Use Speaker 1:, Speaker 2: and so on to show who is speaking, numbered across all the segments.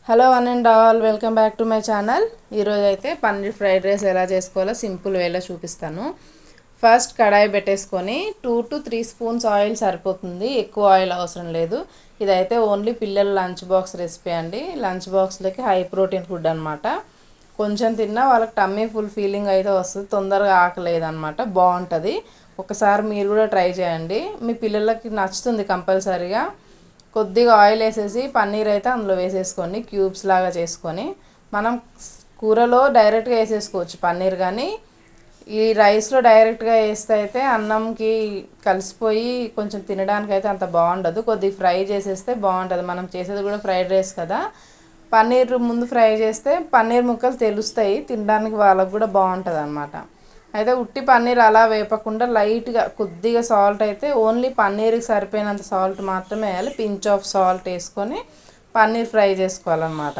Speaker 1: Hello one and all, welcome back to my channel. ఈరోజు అయితే paneer fried rice ఎలా చేసుకోవాలో సింపుల్ వేలో చూపిస్తాను. ఫస్ట్ కడాయి పెట్టేసుకొని 2 to 3 స్పూన్స్ ఆయిల్ సరిపోతుంది, ఎక్కువ ఆయిల్ అవసరం లేదు. ఇదైతే ఓన్లీ పిల్లల లంచ్ బాక్స్ రెసిపీ అండి. లంచ్ బాక్స్లోకి హై ప్రోటీన్ ఫుడ్ అనమాట. కొంచెం తిన్నా వాళ్ళకి టమ్మీ ఫుల్ ఫీలింగ్ అయితే వస్తుంది, తొందరగా ఆకలేదు అనమాట. బాగుంటుంది, ఒకసారి మీరు కూడా ట్రై చేయండి, మీ పిల్లలకి నచ్చుతుంది కంపల్సరీగా. కొద్దిగా ఆయిల్ వేసేసి పన్నీర్ అయితే అందులో వేసేసుకొని క్యూబ్స్ లాగా చేసుకొని మనం కూరలో డైరెక్ట్గా వేసేసుకోవచ్చు పన్నీర్. కానీ ఈ రైస్లో డైరెక్ట్గా వేస్తే అయితే అన్నంకి కలిసిపోయి కొంచెం తినడానికి అయితే అంత బాగుండదు. కొద్దిగా ఫ్రై చేసేస్తే బాగుంటుంది. మనం చేసేది కూడా ఫ్రైడ్ రైస్ కదా, పన్నీర్ ముందు ఫ్రై చేస్తే పన్నీర్ ముక్కలు తెలుస్తాయి, తినడానికి వాళ్ళకు కూడా బాగుంటుంది అన్నమాట. అయితే ఉట్టి పన్నీర్ అలా వేపకుండా లైట్గా కొద్దిగా సాల్ట్, అయితే ఓన్లీ పన్నీర్కి సరిపోయినంత సాల్ట్ మాత్రమే వేయాలి. పించ్ ఆఫ్ సాల్ట్ వేసుకొని పన్నీర్ ఫ్రై చేసుకోవాలన్నమాట.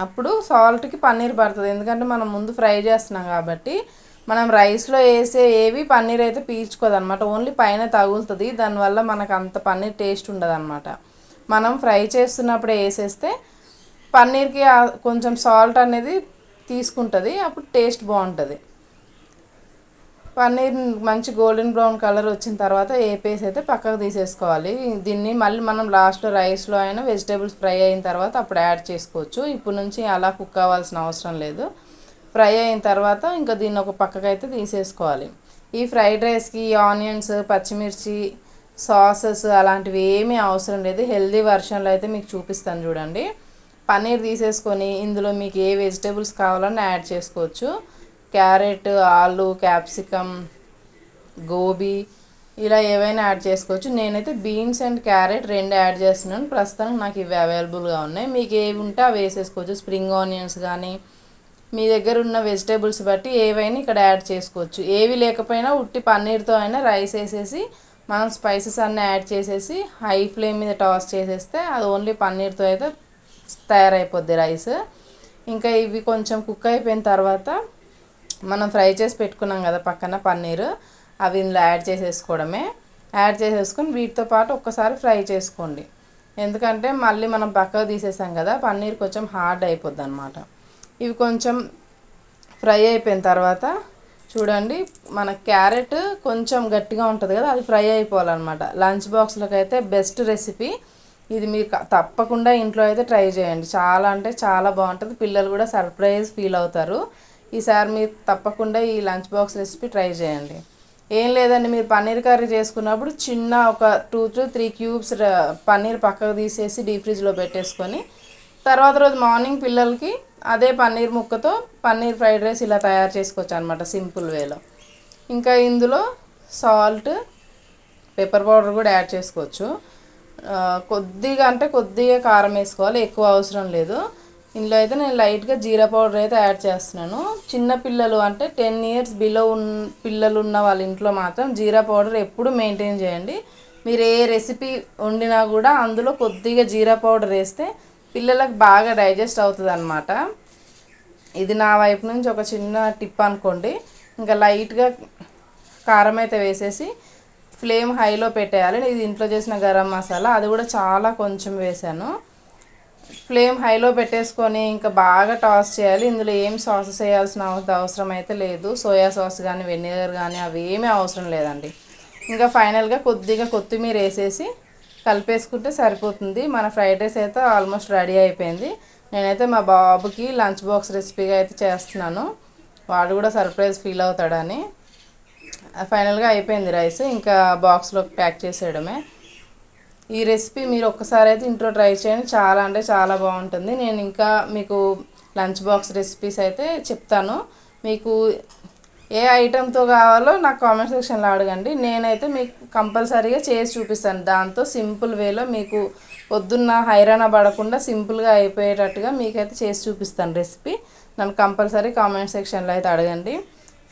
Speaker 1: అప్పుడు సాల్ట్కి పన్నీర్ పడుతుంది, ఎందుకంటే మనం ముందు ఫ్రై చేస్తున్నాం కాబట్టి. మనం రైస్లో వేసే ఏవి పన్నీర్ అయితే పీల్చుకోదన్నమాట, ఓన్లీ పైన తగులుతుంది. దానివల్ల మనకు అంత పన్నీర్ టేస్ట్ ఉండదు అనమాట. మనం ఫ్రై చేస్తున్నప్పుడే వేసేస్తే పన్నీర్కి కొంచెం సాల్ట్ అనేది తీసుకుంటుంది, అప్పుడు టేస్ట్ బాగుంటుంది. పన్నీర్ మంచి గోల్డెన్ బ్రౌన్ కలర్ వచ్చిన తర్వాత వేపేసి అయితే పక్కకు తీసేసుకోవాలి. దీన్ని మళ్ళీ మనం లాస్ట్లో రైస్లో అయినా వెజిటేబుల్స్ ఫ్రై అయిన తర్వాత అప్పుడు యాడ్ చేసుకోవచ్చు. ఇప్పుడు నుంచి అలా కుక్ అవ్వాల్సిన అవసరం లేదు. ఫ్రై అయిన తర్వాత ఇంకా దీన్ని ఒక పక్కకు అయితే తీసేసుకోవాలి. ఈ ఫ్రైడ్ రైస్కి ఆనియన్స్, పచ్చిమిర్చి, సాసెస్ అలాంటివి ఏమీ అవసరం లేదు. హెల్దీ వర్షన్లో అయితే మీకు చూపిస్తాను చూడండి. పన్నీర్ తీసేసుకొని ఇందులో మీకు ఏ వెజిటేబుల్స్ కావాలన్నా యాడ్ చేసుకోవచ్చు. క్యారెట్, ఆలు, క్యాప్సికమ్, గోబీ ఇలా ఏవైనా యాడ్ చేసుకోవచ్చు. నేనైతే బీన్స్ అండ్ క్యారెట్ రెండు యాడ్ చేస్తున్నాను, ప్రస్తుతానికి నాకు ఇవి అవైలబుల్గా ఉన్నాయి. మీకు ఏవి ఉంటే అవి వేసేసుకోవచ్చు. స్ప్రింగ్ ఆనియన్స్ కానీ మీ దగ్గర ఉన్న వెజిటేబుల్స్ బట్టి ఏవైనా ఇక్కడ యాడ్ చేసుకోవచ్చు. ఏవి లేకపోయినా ఉట్టి పన్నీర్తో అయినా రైస్ వేసేసి మనం స్పైసెస్ అన్నీ యాడ్ చేసేసి హై ఫ్లేమ్ మీద టాస్ చేసేస్తే అది ఓన్లీ పన్నీర్తో అయితే తయారైపోద్ది రైస్. ఇంకా ఇవి కొంచెం కుక్ అయిపోయిన తర్వాత మనం ఫ్రై చేసి పెట్టుకున్నాం కదా పక్కన పన్నీర్, అవి ఇందులో యాడ్ చేసేసుకోవడమే. యాడ్ చేసేసుకొని వీటితో పాటు ఒక్కసారి ఫ్రై చేసుకోండి, ఎందుకంటే మళ్ళీ మనం పక్కకు తీసేసాం కదా, పన్నీర్ కొంచెం హార్డ్ అయిపోద్ది అనమాట. ఇవి కొంచెం ఫ్రై అయిపోయిన తర్వాత చూడండి, మన క్యారెట్ కొంచెం గట్టిగా ఉంటుంది కదా, అది ఫ్రై అయిపోవాలన్నమాట. లంచ్ బాక్స్లోకి అయితే బెస్ట్ రెసిపీ ఇది. మీరు తప్పకుండా ఇంట్లో అయితే ట్రై చేయండి, చాలా అంటే చాలా బాగుంటుంది. పిల్లలు కూడా సర్ప్రైజ్ ఫీల్ అవుతారు. ఈసారి మీరు తప్పకుండా ఈ లంచ్ బాక్స్ రెసిపీ ట్రై చేయండి. ఏం లేదండి, మీరు పన్నీర్ కర్రీ చేసుకున్నప్పుడు చిన్న ఒక 2 to 3 క్యూబ్స్ పన్నీర్ పక్కకు తీసేసి డీప్ ఫ్రిడ్జ్లో పెట్టేసుకొని తర్వాత రోజు మార్నింగ్ పిల్లలకి అదే పన్నీర్ ముక్కతో పన్నీర్ ఫ్రైడ్ రైస్ ఇలా తయారు చేసుకోవచ్చు అనమాట, సింపుల్ వేలో. ఇంకా ఇందులో సాల్ట్, పెప్పర్ పౌడర్ కూడా యాడ్ చేసుకోవచ్చు. కొద్దిగా అంటే కొద్దిగా కారం వేసుకోవాలి, ఎక్కువ అవసరం లేదు. ఇందులో అయితే నేను లైట్గా జీరా పౌడర్ అయితే యాడ్ చేస్తున్నాను. చిన్న పిల్లలు అంటే 10 years బిలో పిల్లలు ఉన్న వాళ్ళ ఇంట్లో మాత్రం జీరా పౌడర్ ఎప్పుడు మెయింటైన్ చేయండి. మీరు ఏ రెసిపీ వండినా కూడా అందులో కొద్దిగా జీరా పౌడర్ వేస్తే పిల్లలకు బాగా డైజెస్ట్ అవుతుంది అన్నమాట. ఇది నా వైపు నుంచి ఒక చిన్న టిప్ అనుకోండి. ఇంకా లైట్గా కారం అయితే వేసేసి ఫ్లేమ్ హైలో పెట్టేయాలి. ఇది ఇంట్లో చేసిన గరం మసాలా, అది కూడా చాలా కొంచెం వేసాను. ఫ్లేమ్ హైలో పెట్టేసుకొని ఇంకా బాగా టాస్ చేయాలి. ఇందులో ఏం సాసెస్ వేయాల్సిన అవసరం అయితే లేదు. సోయా సాస్ కానీ వెనిగర్ కానీ అవి ఏమీ అవసరం లేదండి. ఇంకా ఫైనల్గా కొద్దిగా కొత్తిమీర వేసేసి కలిపేసుకుంటే సరిపోతుంది. మన ఫ్రైడ్ రైస్ అయితే ఆల్మోస్ట్ రెడీ అయిపోయింది. నేనైతే మా బాబుకి లంచ్ బాక్స్ రెసిపీగా అయితే చేస్తున్నాను, వాడు కూడా సర్ప్రైజ్ ఫీల్ అవుతాడని. ఫైనల్గా అయిపోయింది రైస్, ఇంకా బాక్స్లోకి ప్యాక్ చేసేయడమే. ఈ రెసిపీ మీరు ఒక్కసారి అయితే ఇంట్లో ట్రై చేయండి, చాలా అంటే చాలా బాగుంటుంది. నేను ఇంకా మీకు లంచ్ బాక్స్ రెసిపీస్ అయితే చెప్తాను. మీకు ఏ ఐటెంతో కావాలో నాకు కామెంట్ సెక్షన్లో అడగండి, నేనైతే మీకు కంపల్సరీగా చేసి చూపిస్తాను. దాంతో సింపుల్ వేలో మీకు పొద్దున్న హైరాణ పడకుండా సింపుల్గా అయిపోయేటట్టుగా మీకైతే చేసి చూపిస్తాను రెసిపీ. నన్ను కంపల్సరీ కామెంట్ సెక్షన్లో అయితే అడగండి.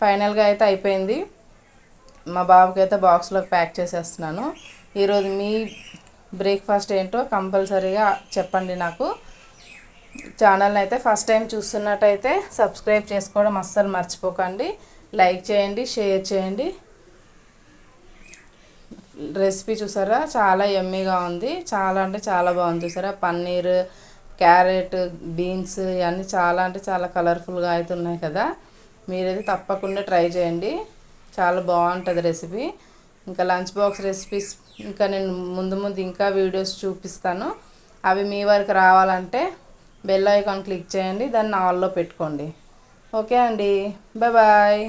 Speaker 1: ఫైనల్గా అయితే అయిపోయింది. మా బాబుకి అయితే బాక్స్లోకి ప్యాక్ చేసేస్తున్నాను. ఈరోజు మీ బ్రేక్ఫాస్ట్ ఏంటో కంపల్సరీగా చెప్పండి నాకు. ఛానల్ని అయితే ఫస్ట్ టైం చూస్తున్నట్టయితే సబ్స్క్రైబ్ చేసుకోవడం అస్సలు మర్చిపోకండి. లైక్ చేయండి, షేర్ చేయండి. రెసిపీ చూసారా, చాలా యమ్మీగా ఉంది, చాలా అంటే చాలా బాగుంది. చూసారా, పన్నీర్ క్యారెట్, బీన్స్ ఇవన్నీ చాలా అంటే చాలా కలర్ఫుల్గా అయితే ఉన్నాయి కదా. మీరైతే తప్పకుండా ట్రై చేయండి, చాలా బాగుంటుంది రెసిపీ. ఇంకా లంచ్ బాక్స్ రెసిపీస్ ఇంకా నేను ముందు ముందు ఇంకా వీడియోస్ చూపిస్తాను. అవి మీ వరకు రావాలంటే బెల్ ఐకాన్ క్లిక్ చేయండి, దాన్ని ఆల్లో పెట్టుకోండి. ఓకే అండి, బాయ్ బాయ్.